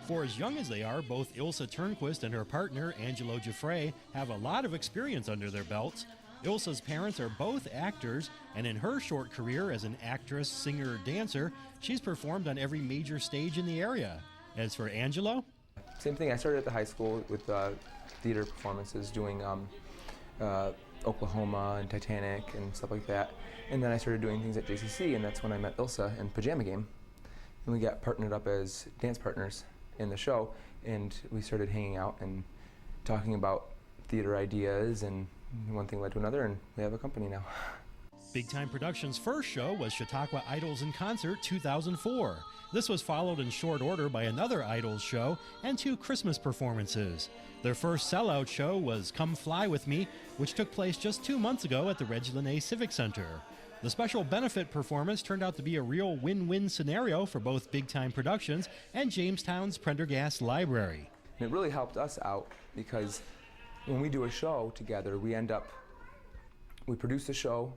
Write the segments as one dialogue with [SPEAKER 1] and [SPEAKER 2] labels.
[SPEAKER 1] For as young as they are, both Ilsa Turnquist and her partner, Angelo Giuffre, have a lot of experience under their belts. Ilsa's parents are both actors, and in her short career as an actress, singer, dancer, she's performed on every major stage in the area. As for Angelo?
[SPEAKER 2] Same thing. I started at the high school with theater performances, doing Oklahoma and Titanic and stuff like that. And then I started doing things at JCC, and that's when I met Ilsa in Pajama Game. And we got partnered up as dance partners in the show, and we started hanging out and talking about theater ideas, and one thing led to another, and we have a company now.
[SPEAKER 1] Big Time Productions' first show was Chautauqua Idols in Concert 2004. This was followed in short order by another Idols show and 2 Christmas performances. Their first sellout show was Come Fly With Me, which took place just 2 months ago at the Reg Linné Civic Center. The special benefit performance turned out to be a real win-win scenario for both Big Time Productions and Jamestown's Prendergast Library.
[SPEAKER 2] And it really helped us out because when we do a show together, we produce the show,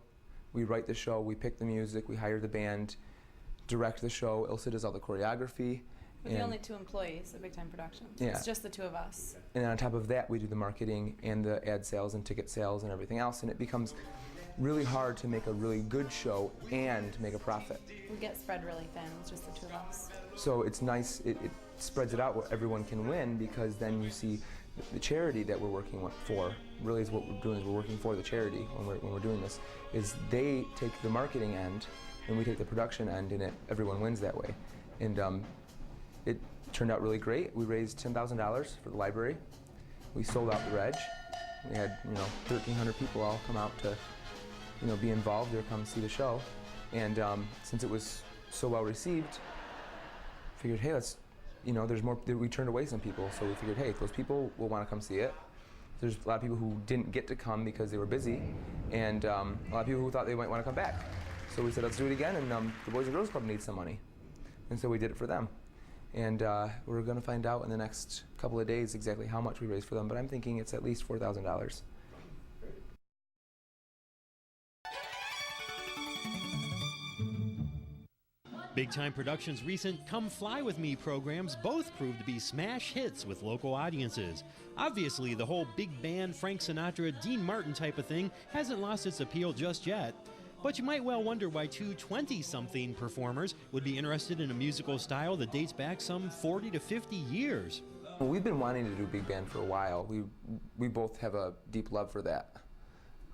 [SPEAKER 2] we write the show, we pick the music, we hire the band, direct the show. Ilsa does all the choreography.
[SPEAKER 3] We're the only 2 employees at Big Time Productions.
[SPEAKER 2] Yeah.
[SPEAKER 3] It's just the 2 of us.
[SPEAKER 2] And on top of that, we do the marketing and the ad sales and ticket sales and everything else, and it becomes really hard to make a really good show and make a profit.
[SPEAKER 3] We get spread really thin. It's just the 2 of us.
[SPEAKER 2] So it's nice. It spreads it out where everyone can win, because then you see the charity that we're working for. Really, is what we're doing. Is we're working for the charity when we're doing this. Is they take the marketing end, and we take the production end, and everyone wins that way. And it turned out really great. We raised $10,000 for the library. We sold out the Reg. We had 1,300 people all come out to be involved or come see the show. And since it was so well received, figured, hey, let's there's more. We turned away some people, so we figured, hey, those people will want to come see it. There's a lot of people who didn't get to come because they were busy, and a lot of people who thought they might want to come back. So we said, let's do it again, and the Boys and Girls Club needs some money. And so we did it for them. And we're going to find out in the next couple of days exactly how much we raised for them, but I'm thinking it's at least $4,000.
[SPEAKER 1] Big Time Productions' recent Come Fly With Me programs both proved to be smash hits with local audiences. Obviously, the whole big band, Frank Sinatra, Dean Martin type of thing hasn't lost its appeal just yet. But you might well wonder why 2 20-something performers would be interested in a musical style that dates back some 40 to 50 years.
[SPEAKER 2] Well, we've been wanting to do big band for a while. We both have a deep love for that.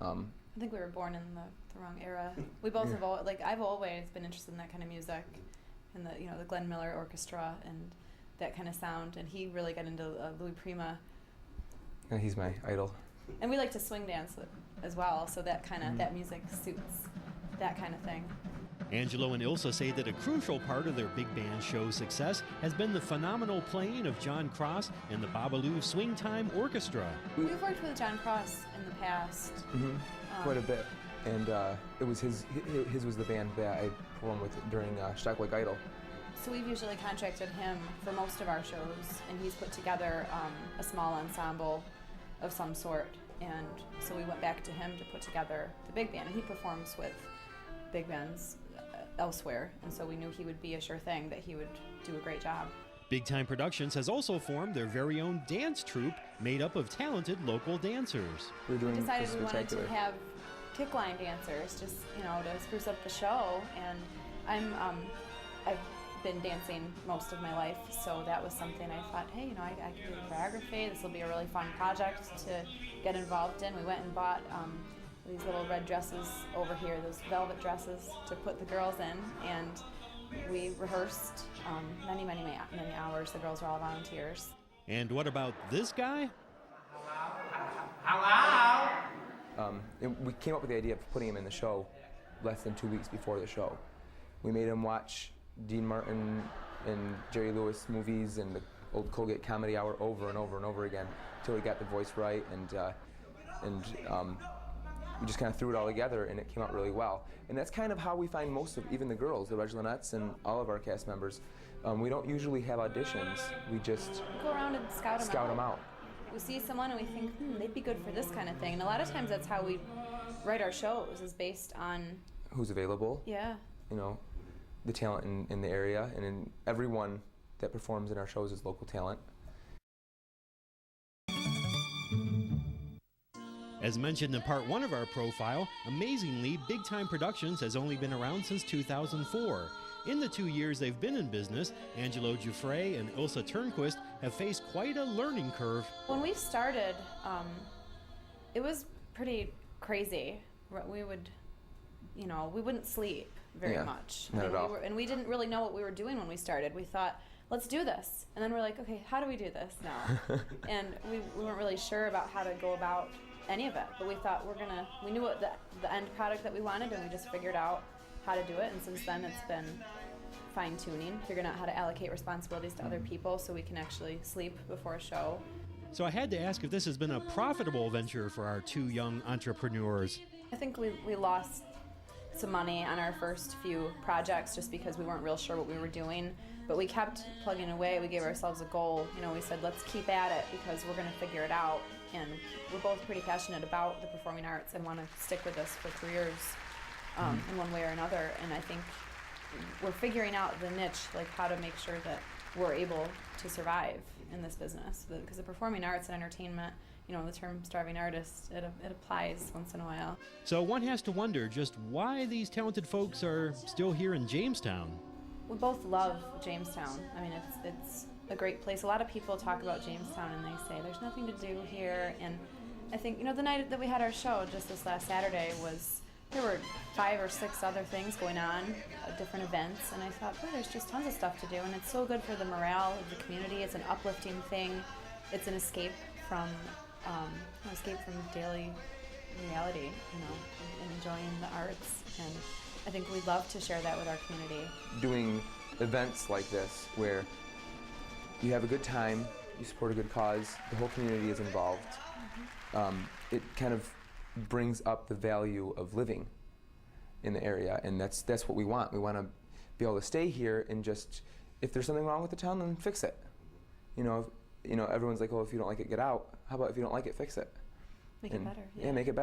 [SPEAKER 3] I think we were born in the wrong era. We both have I've always been interested in that kind of music, and the Glenn Miller Orchestra and that kind of sound. And he really got into Louis Prima.
[SPEAKER 2] Yeah, he's my idol.
[SPEAKER 3] And we like to swing dance as well, so that kind of that music suits that kind of thing.
[SPEAKER 1] Angelo and Ilsa say that a crucial part of their big band show's success has been the phenomenal playing of John Cross and the Babalu Swing Time Orchestra.
[SPEAKER 3] We've worked with John Cross in the past.
[SPEAKER 2] Quite a bit. And it was his was the band that I performed with during Stock Lake Idol.
[SPEAKER 3] So we've usually contracted him for most of our shows, and he's put together a small ensemble of some sort. And so we went back to him to put together the big band, and he performs with big bands elsewhere, and so we knew he would be a sure thing, that he would do a great job.
[SPEAKER 1] Big Time Productions has also formed their very own dance troupe made up of talented local dancers.
[SPEAKER 2] We're doing
[SPEAKER 3] We decided we wanted to have kickline dancers, just to spruce up the show. And I've been dancing most of my life, so that was something I thought, hey, I could do choreography. This will be a really fun project to get involved in. We went and bought these little red dresses over here, those velvet dresses, to put the girls in, and we rehearsed many hours. The girls were all volunteers.
[SPEAKER 1] And what about this guy?
[SPEAKER 4] Hello?
[SPEAKER 2] We came up with the idea of putting him in the show less than 2 weeks before the show. We made him watch Dean Martin and Jerry Lewis movies and the old Colgate Comedy Hour over and over and over again until he got the voice right, and we just kind of threw it all together, and it came out really well. And that's kind of how we find most of, even the girls, the Reg Linnettes and all of our cast members. We don't usually have auditions. We just
[SPEAKER 3] go around and scout
[SPEAKER 2] them out.
[SPEAKER 3] We see someone and we think, they'd be good for this kind of thing. And a lot of times that's how we write our shows, is based on
[SPEAKER 2] who's available.
[SPEAKER 3] Yeah.
[SPEAKER 2] The talent in the area, and everyone that performs in our shows is local talent.
[SPEAKER 1] As mentioned in part 1 of our profile, amazingly, Big Time Productions has only been around since 2004. In the 2 years they've been in business, Angelo Giuffre and Ilsa Turnquist have faced quite a learning curve.
[SPEAKER 3] When we started, it was pretty crazy. We would, we wouldn't sleep very much.
[SPEAKER 2] Not at all.
[SPEAKER 3] And we didn't really know what we were doing when we started. We thought, let's do this. And then we're like, okay, how do we do this now? And we weren't really sure about how to go about any of it. But we thought we knew what the end product that we wanted, and we just figured out how to do it. And since then, it's been fine-tuning, figuring out how to allocate responsibilities to other people so we can actually sleep before a show.
[SPEAKER 1] So I had to ask if this has been a profitable venture for our 2 young entrepreneurs.
[SPEAKER 3] I think we lost some money on our first few projects just because we weren't real sure what we were doing, but we kept plugging away. We gave ourselves a goal. We said, let's keep at it because we're going to figure it out. And we're both pretty passionate about the performing arts and want to stick with this for careers in one way or another. And I think we're figuring out the niche, like how to make sure that we're able to survive in this business. Because the performing arts and entertainment, the term starving artist, it applies once in a while.
[SPEAKER 1] So one has to wonder just why these talented folks are still here in Jamestown.
[SPEAKER 3] We both love Jamestown. I mean, it's a great place. A lot of people talk about Jamestown and they say there's nothing to do here. And I think, the night that we had our show just this last Saturday there were 5 or 6 other things going on, different events, and I thought, boy, there's just tons of stuff to do, and it's so good for the morale of the community. It's an uplifting thing. It's an escape from daily reality, and enjoying the arts. And I think we'd love to share that with our community.
[SPEAKER 2] Doing events like this where you have a good time, you support a good cause, the whole community is involved. It kind of brings up the value of living in the area, and that's what we want. We want to be able to stay here and just, if there's something wrong with the town, then fix it. Everyone's like, oh, if you don't like it, get out. How about if you don't like it, fix it?
[SPEAKER 3] Make it better.
[SPEAKER 2] Yeah, make it better.